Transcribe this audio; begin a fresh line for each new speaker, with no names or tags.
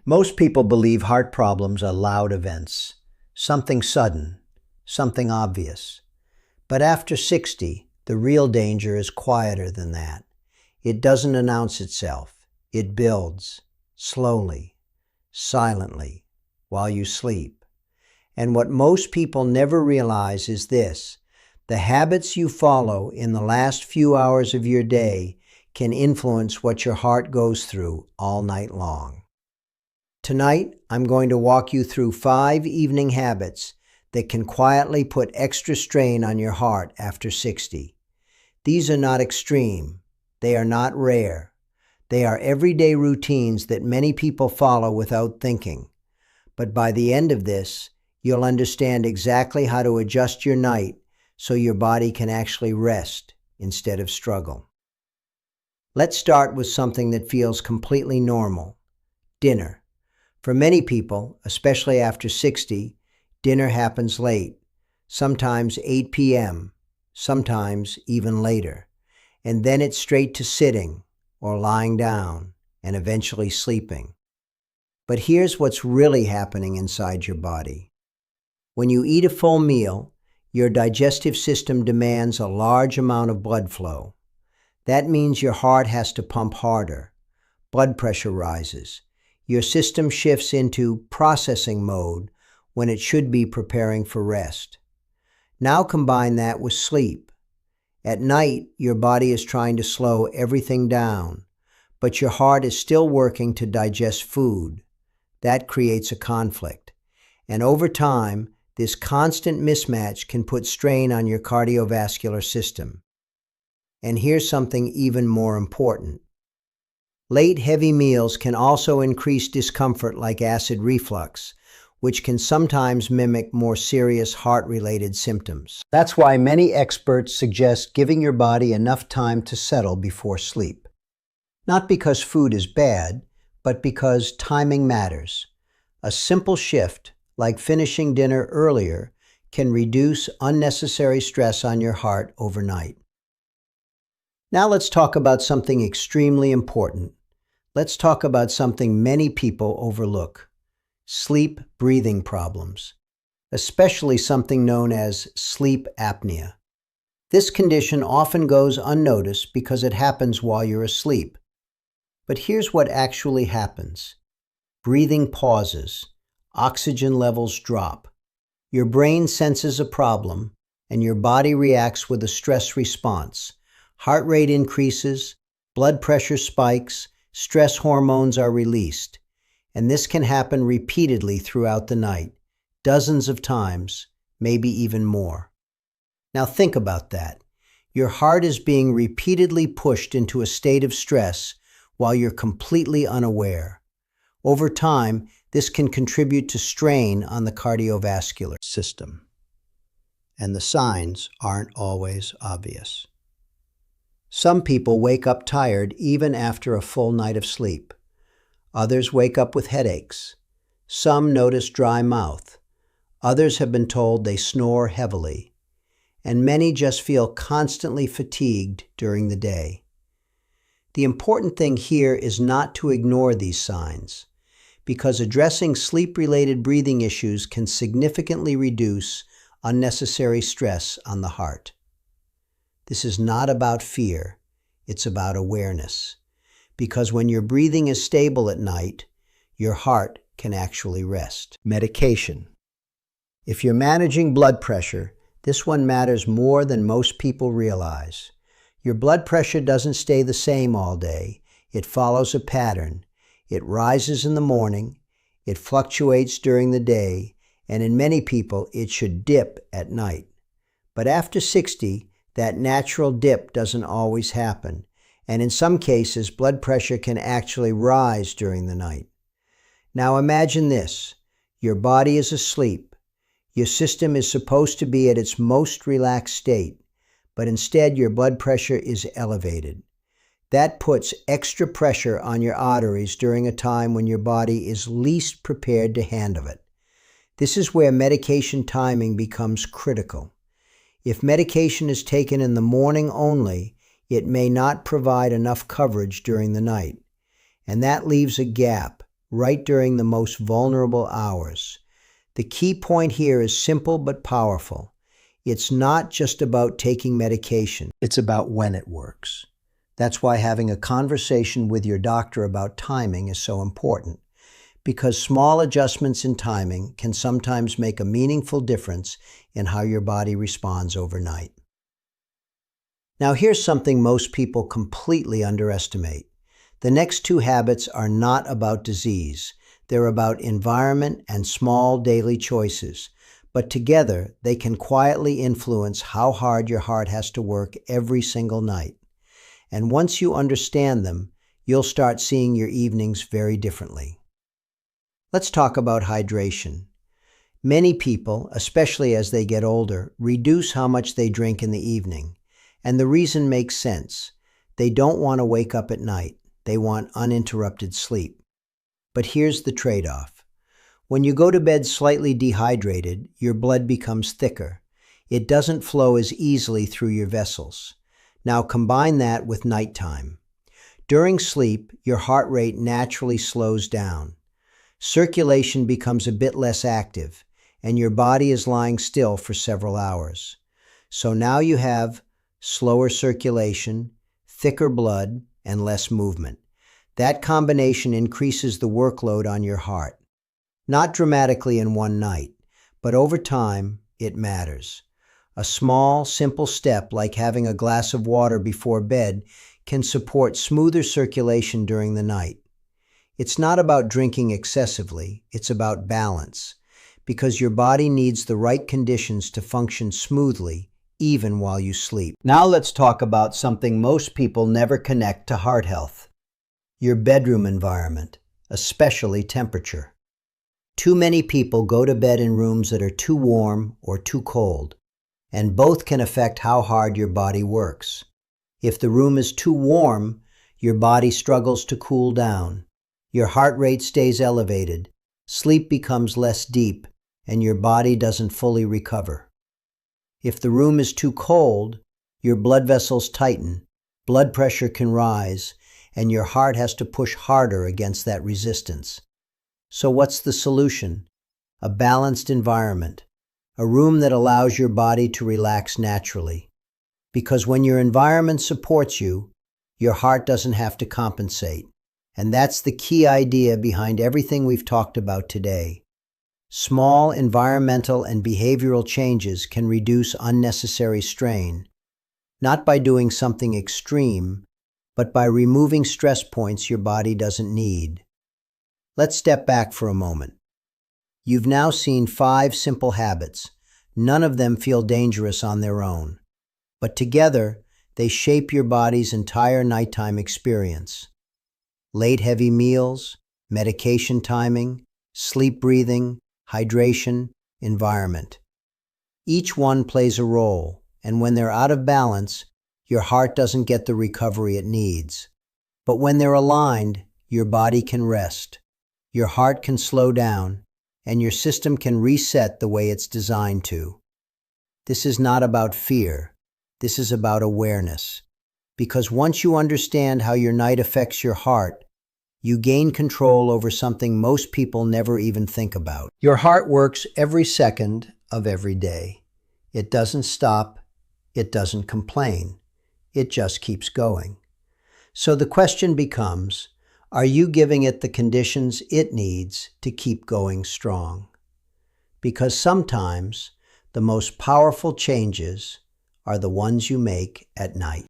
Most people believe heart problems are loud events, something sudden, something obvious. But after 60, the real danger is quieter than that. It doesn't announce itself. It builds, slowly, silently, while you sleep. And what most people never realize is this: the habits you follow in the last few hours of your day can influence what your heart goes through all night long. Tonight, I'm going to walk you through 5 evening habits that can quietly put extra strain on your heart after 60. These are not extreme. They are not rare. They are everyday routines that many people follow without thinking. But by the end of this, you'll understand exactly how to adjust your night so your body can actually rest instead of struggle. Let's start with something that feels completely normal: dinner. For many people, especially after 60, dinner happens late, sometimes 8 p.m., sometimes even later, and then it's straight to sitting or lying down and eventually sleeping. But here's what's really happening inside your body. When you eat a full meal, your digestive system demands a large amount of blood flow. That means your heart has to pump harder. Blood pressure rises. Your system shifts into processing mode when it should be preparing for rest. Now combine that with sleep. At night, your body is trying to slow everything down, but your heart is still working to digest food. That creates a conflict. And over time, this constant mismatch can put strain on your cardiovascular system. And here's something even more important. Late heavy meals can also increase discomfort like acid reflux, which can sometimes mimic more serious heart-related symptoms. That's why many experts suggest giving your body enough time to settle before sleep. Not because food is bad, but because timing matters. A simple shift, like finishing dinner earlier, can reduce unnecessary stress on your heart overnight. Now let's talk about something extremely important. Let's talk about something many people overlook: sleep-breathing problems, especially something known as sleep apnea. This condition often goes unnoticed because it happens while you're asleep. But here's what actually happens. Breathing pauses, oxygen levels drop. Your brain senses a problem, and your body reacts with a stress response. Heart rate increases, blood pressure spikes, stress hormones are released. And this can happen repeatedly throughout the night, dozens of times, maybe even more. Now think about that. Your heart is being repeatedly pushed into a state of stress while you're completely unaware. Over time, this can contribute to strain on the cardiovascular system. And the signs aren't always obvious. Some people wake up tired even after a full night of sleep. Others wake up with headaches. Some notice dry mouth. Others have been told they snore heavily. And many just feel constantly fatigued during the day. The important thing here is not to ignore these signs, because addressing sleep-related breathing issues can significantly reduce unnecessary stress on the heart. This is not about fear, it's about awareness. Because when your breathing is stable at night, your heart can actually rest. Medication. If you're managing blood pressure, this one matters more than most people realize. Your blood pressure doesn't stay the same all day. It follows a pattern. It rises in the morning, it fluctuates during the day, and in many people, it should dip at night. But after 60, that natural dip doesn't always happen, and in some cases, blood pressure can actually rise during the night. Now imagine this: your body is asleep. Your system is supposed to be at its most relaxed state, but instead your blood pressure is elevated. That puts extra pressure on your arteries during a time when your body is least prepared to handle it. This is where medication timing becomes critical. If medication is taken in the morning only, it may not provide enough coverage during the night, and that leaves a gap, right during the most vulnerable hours. The key point here is simple but powerful. It's not just about taking medication. It's about when it works. That's why having a conversation with your doctor about timing is so important, because small adjustments in timing can sometimes make a meaningful difference in how your body responds overnight. Now here's something most people completely underestimate. The next two habits are not about disease. They're about environment and small daily choices, but together they can quietly influence how hard your heart has to work every single night. And once you understand them, you'll start seeing your evenings very differently. Let's talk about hydration. Many people, especially as they get older, reduce how much they drink in the evening. And the reason makes sense. They don't want to wake up at night. They want uninterrupted sleep. But here's the trade-off. When you go to bed slightly dehydrated, your blood becomes thicker. It doesn't flow as easily through your vessels. Now combine that with nighttime. During sleep, your heart rate naturally slows down. Circulation becomes a bit less active, and your body is lying still for several hours. So now you have slower circulation, thicker blood, and less movement. That combination increases the workload on your heart. Not dramatically in one night, but over time, it matters. A small, simple step like having a glass of water before bed can support smoother circulation during the night. It's not about drinking excessively, it's about balance, because your body needs the right conditions to function smoothly even while you sleep. Now let's talk about something most people never connect to heart health. Your bedroom environment, especially temperature. Too many people go to bed in rooms that are too warm or too cold, and both can affect how hard your body works. If the room is too warm, your body struggles to cool down. Your heart rate stays elevated, sleep becomes less deep, and your body doesn't fully recover. If the room is too cold, your blood vessels tighten, blood pressure can rise, and your heart has to push harder against that resistance. So what's the solution? A balanced environment, a room that allows your body to relax naturally. Because when your environment supports you, your heart doesn't have to compensate. And that's the key idea behind everything we've talked about today. Small environmental and behavioral changes can reduce unnecessary strain, not by doing something extreme, but by removing stress points your body doesn't need. Let's step back for a moment. You've now seen 5 simple habits. None of them feel dangerous on their own, but together they shape your body's entire nighttime experience. Late heavy meals, medication timing, sleep breathing, hydration, environment. Each one plays a role, and when they're out of balance, your heart doesn't get the recovery it needs. But when they're aligned, your body can rest, your heart can slow down, and your system can reset the way it's designed to. This is not about fear. This is about awareness. Because once you understand how your night affects your heart, you gain control over something most people never even think about. Your heart works every second of every day. It doesn't stop. It doesn't complain. It just keeps going. So the question becomes, are you giving it the conditions it needs to keep going strong? Because sometimes the most powerful changes are the ones you make at night.